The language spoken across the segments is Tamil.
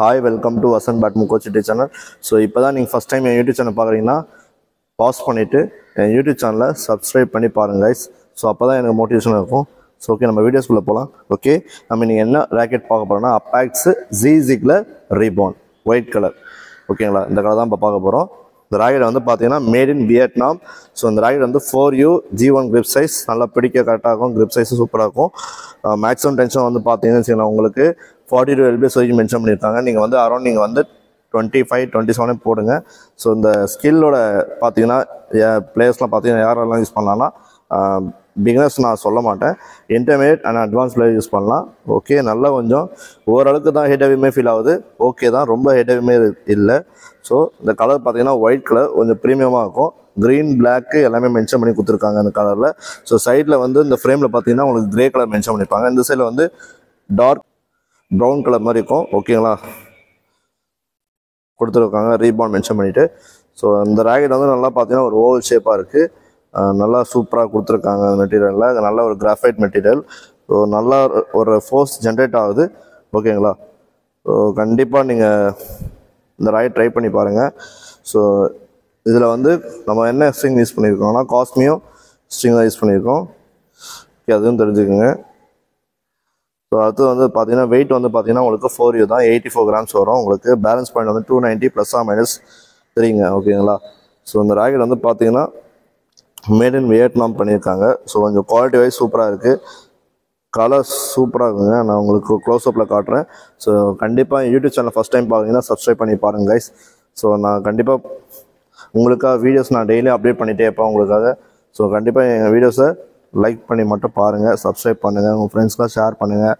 Hi, welcome to Vasan Batmuko YouTube channel. So, இப்போ தான் நீங்கள் ஃபஸ்ட் டைம் என் யூடியூப் சேனல் பார்க்குறீங்கன்னா பாஸ் பண்ணிவிட்டு என் யூடியூப் சேனலை சப்ஸ்கிரைப் பண்ணி பாருங்க guys. ஸோ அப்போ தான் எனக்கு மோட்டிவேஷனாக இருக்கும். ஸோ ஓகே, நம்ம வீடியோஸ்குள்ளே போகலாம். ஓகே, நம்ம நீங்கள் என்ன ராக்கெட் பார்க்க போகிறோம்னா அப்பாக்ஸ் Z-Ziegler ரீபான் ஒயிட் கலர். ஓகேங்களா, இந்த கலர் தான் இப்போ பார்க்க போகிறோம். இந்த ராக்கெட் வந்து பார்த்தீங்கன்னா மேட் இன் வியட்நாம். ஸோ இந்த ராக்கெட் வந்து 4U G1 grip சைஸ், நல்லா பிடிக்க கரெக்டாக இருக்கும். grip சைஸும் சூப்பராக இருக்கும். மேக்ஸிமம் டென்ஷன் வந்து பார்த்தீங்கன்னு வச்சுக்கலாம், உங்களுக்கு 42 lbs வரைக்கும் மென்ஷன் பண்ணியிருக்காங்க. நீங்கள் வந்து அரௌண்ட் நீங்கள் வந்து 25-27 போடுங்க. ஸோ இந்த ஸ்கில்லோட பார்த்தீங்கன்னா பிளேயர்ஸ்லாம் பார்த்தீங்கன்னா யாரெல்லாம் யூஸ் பண்ணலாம்னா பிகினர்ஸ் நான் சொல்ல மாட்டேன், intermediate and advance player use பண்ணலாம். ஓகே, நல்லா கொஞ்சம் ஓரளவுக்கு தான் ஹெட் ஹெவியுமே ஃபீல் ஆகுது. ஓகே தான், ரொம்ப ஹெட் ஹெவியுமே இல்லை. ஸோ இந்த கலர் பார்த்தீங்கன்னா ஒயிட் கலர் கொஞ்சம் ப்ரீமியமாக இருக்கும். க்ரீன் பிளாக்கு எல்லாமே மென்ஷன் பண்ணி கொடுத்துருக்காங்க இந்த கலரில். ஸோ சைடில் வந்து இந்த ஃப்ரேமில் பார்த்தீங்கன்னா உங்களுக்கு கிரே கலர் மென்ஷன் பண்ணியிருப்பாங்க. இந்த சைடில் வந்து டார்க் ப்ரௌன் கலர் மாதிரி இருக்கும். ஓகேங்களா, கொடுத்துருக்காங்க ரீபான் மென்ஷன் பண்ணிவிட்டு. ஸோ இந்த ராக்கெட் வந்து நல்லா பார்த்தீங்கன்னா ஒரு ஓவல் ஷேப்பாக இருக்குது. நல்லா சூப்பராக கொடுத்துருக்காங்க மெட்டீரியலில். அது நல்ல ஒரு கிராஃபைட் மெட்டீரியல். ஸோ நல்லா ஒரு ஃபோர்ஸ் ஜென்ரேட் ஆகுது. ஓகேங்களா, ஸோ கண்டிப்பாக நீங்கள் இந்த ராக்கெட் ட்ரை பண்ணி பாருங்கள். ஸோ இதில் வந்து நம்ம என்ன ஸ்ட்ரிங் யூஸ் பண்ணியிருக்கோம்னா காஸ்மியோ ஸ்ட்ரிங் தான் யூஸ் பண்ணியிருக்கோம். ஓகே, அதுவும் தெரிஞ்சுக்கோங்க. ஸோ அடுத்து வந்து பார்த்தீங்கன்னா வெயிட் வந்து பார்த்தீங்கன்னா உங்களுக்கு 4U தான், 84 grams வரும். உங்களுக்கு பேலன்ஸ் பாயிண்ட் வந்து 290 ±3ங்க. ஓகேங்களா, ஸோ இந்த ராக்கெட் வந்து பார்த்தீங்கன்னா மேட் இன் வியட்நாம் பண்ணியிருக்காங்க. ஸோ கொஞ்சம் குவாலிட்டி வைஸ் சூப்பராக இருக்குது. கலர் சூப்பராக இருக்குங்க. நான் உங்களுக்கு க்ளோஸ்அப்பில் காட்டுறேன். ஸோ கண்டிப்பாக யூடியூப் சேனல் ஃபஸ்ட் டைம் பார்க்குறீங்கன்னா சப்ஸ்கிரைப் பண்ணி பாருங்கள் கைஸ். ஸோ நான் கண்டிப்பாக உங்களுக்காக வீடியோஸ் நான் டெய்லி அப்டேட் பண்ணிகிட்டே இருப்பேன் உங்களுக்காக. ஸோ கண்டிப்பாக எங்கள் வீடியோஸை லைக் பண்ணி மட்டும் பாருங்கள், சப்ஸ்கிரைப் பண்ணுங்கள், உங்கள் ஃப்ரெண்ட்ஸ்லாம் ஷேர் பண்ணுங்கள்.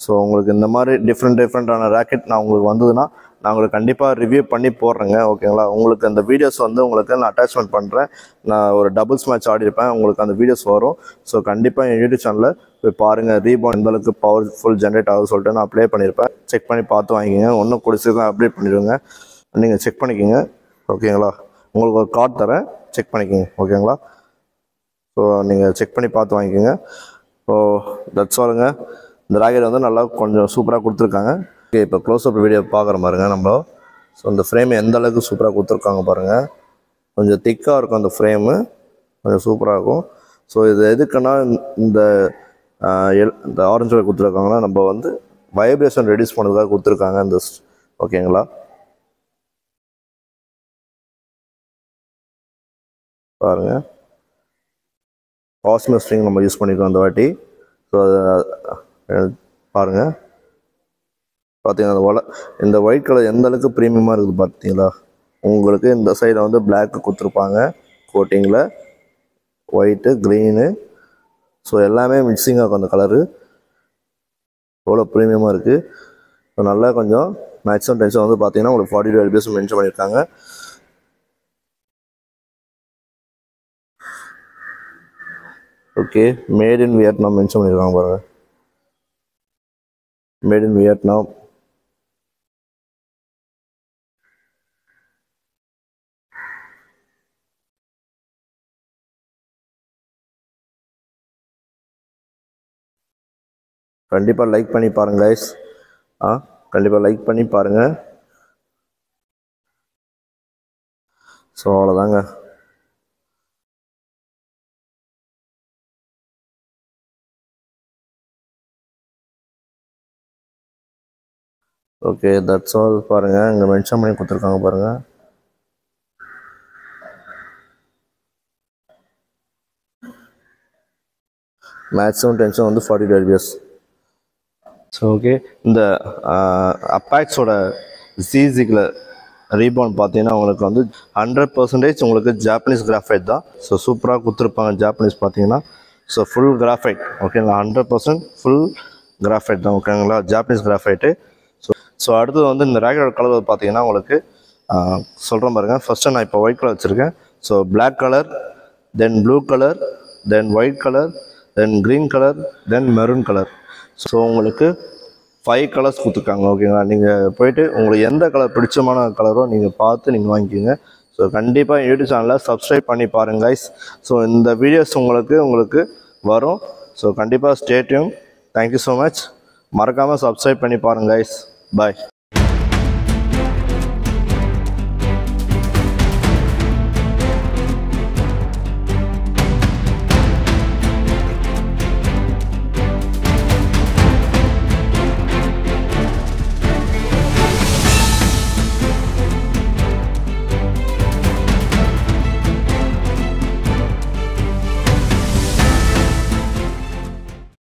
ஸோ உங்களுக்கு இந்த மாதிரி டிஃப்ரெண்ட்டான ராக்கெட் நான் உங்களுக்கு வந்ததுன்னா நான் உங்களுக்கு கண்டிப்பாக ரிவ்யூ பண்ணி போடுறேங்க. ஓகேங்களா, உங்களுக்கு அந்த வீடியோஸ் வந்து உங்களுக்கு நான் அட்டாச்மெண்ட் பண்ணுறேன். நான் ஒரு டபுள்ஸ் மேட்ச் ஆடிருப்பேன், உங்களுக்கு அந்த வீடியோஸ் வரும். ஸோ கண்டிப்பாக என் யூடியூப் சேனலில் போய் பாருங்கள். ரீபான் எந்தளவுக்கு பவர்ஃபுல் ஜென்ரேட் ஆகுது சொல்லிட்டு நான் அப்ளை பண்ணியிருப்பேன். செக் பண்ணி பார்த்து வாங்கிக்கோங்க. ஒன்றும் குடிச்சிருக்கேன் அப்டேட் பண்ணிடுங்க, நீங்கள் செக் பண்ணிக்கோங்க. ஓகேங்களா, உங்களுக்கு ஒரு கார்டு தரேன், செக் பண்ணிக்கோங்க. ஓகேங்களா, ஸோ நீங்கள் செக் பண்ணி பார்த்து வாங்கிக்கோங்க. ஸோ தட்ஸ் ஆலுங்க. இந்த ராக்கெட் வந்து நல்லா கொஞ்சம் சூப்பராக கொடுத்துருக்காங்க. ஓகே, இப்போ க்ளோஸ்அப் வீடியோ பார்க்குற பாருங்க நம்ம. ஸோ இந்த ஃப்ரேம் எந்த அளவுக்கு சூப்பராக கொடுத்துருக்காங்க பாருங்கள். கொஞ்சம் திக்காக இருக்கும் அந்த ஃப்ரேமு, கொஞ்சம் சூப்பராக இருக்கும். ஸோ இது எதுக்குன்னா இந்த ஆரஞ்சு கலர் கொடுத்துருக்காங்கன்னா நம்ம வந்து வைப்ரேஷன் ரெடியூஸ் பண்ணுறதுக்காக கொடுத்துருக்காங்க இந்த. ஓகேங்களா, பாருங்கள் காஸ்மியோ ஸ்ட்ரிங் நம்ம யூஸ் பண்ணியிருக்கோம் அந்த வாட்டி. ஸோ அதை பாருங்கள். பார்த்தீங்கன்னா இந்த ஒயிட் கலர் எந்த அளவுக்கு ப்ரீமியமாக இருக்குது பார்த்தீங்களா. உங்களுக்கு இந்த சைடில் வந்து பிளாக்கு கொடுத்துருப்பாங்க கோட்டிங்கில், ஒயிட்டு க்ரீனு. ஸோ எல்லாமே மிக்சிங்காக இருக்கும் அந்த கலரு. எவ்வளோ ப்ரீமியமாக இருக்குது. ஸோ நல்லா கொஞ்சம் மேக்ஸிமம் டென்ஷன் வந்து பார்த்தீங்கன்னா உங்களுக்கு 42 lbs மென்ஷன் பண்ணியிருக்காங்க. Okay, made in Vietnam mention பண்ணியிருக்காங்க பாருங்கள். Made in Vietnam. கண்டிப்பாக லைக் பண்ணி பாருங்கள் கைஸ். கண்டிப்பாக லைக் பண்ணி பாருங்கள். ஸோ அவ்வளோதாங்க. Okay, that's all. பாருங்கள் இங்கே மென்ஷன் பண்ணி கொடுத்துருக்காங்க பாருங்கள். மேக்ஸிமம் டென்ஷன் வந்து 42 lbs. ஸோ ஓகே, இந்த அப்பாக்ஸோட Z-Ziegler ரீபான் பார்த்தீங்கன்னா உங்களுக்கு வந்து 100% உங்களுக்கு ஜாப்பனீஸ் கிராஃபைட் தான். ஸோ சூப்பராக கொடுத்துருப்பாங்க ஜாப்பனீஸ் பார்த்தீங்கன்னா. So full graphite. ஓகேங்களா, 100% ஃபுல் கிராஃபைட் தான். ஓகேங்களா, ஜாப்பனீஸ் கிராஃபைட்டு. ஸோ அடுத்தது வந்து இந்த ராக்கெட்டோட கலர் பார்த்தீங்கன்னா உங்களுக்கு சொல்கிறேன் பாருங்கள். ஃபஸ்ட்டு நான் இப்போ ஒயிட் கலர் வச்சுருக்கேன். So black colour, then blue colour, then white colour, then green colour, then maroon colour. So உங்களுக்கு 5 கலர்ஸ் கொடுத்துருக்காங்க. ஓகேங்களா, நீங்கள் போய்ட்டு உங்களுக்கு எந்த கலர் பிடிச்சமான கலரோ நீங்கள் பார்த்து நீங்கள் வாங்கிக்கிங்க. ஸோ கண்டிப்பாக யூடியூப் சேனலில் சப்ஸ்கிரைப் பண்ணி பாருங்கள் கைஸ். ஸோ இந்த வீடியோஸ் உங்களுக்கு வரும். ஸோ கண்டிப்பாக stay tune. Thank you so much. மறக்காமல் சப்ஸ்கிரைப் பண்ணி பாருங்கள் கைஸ். பாய்.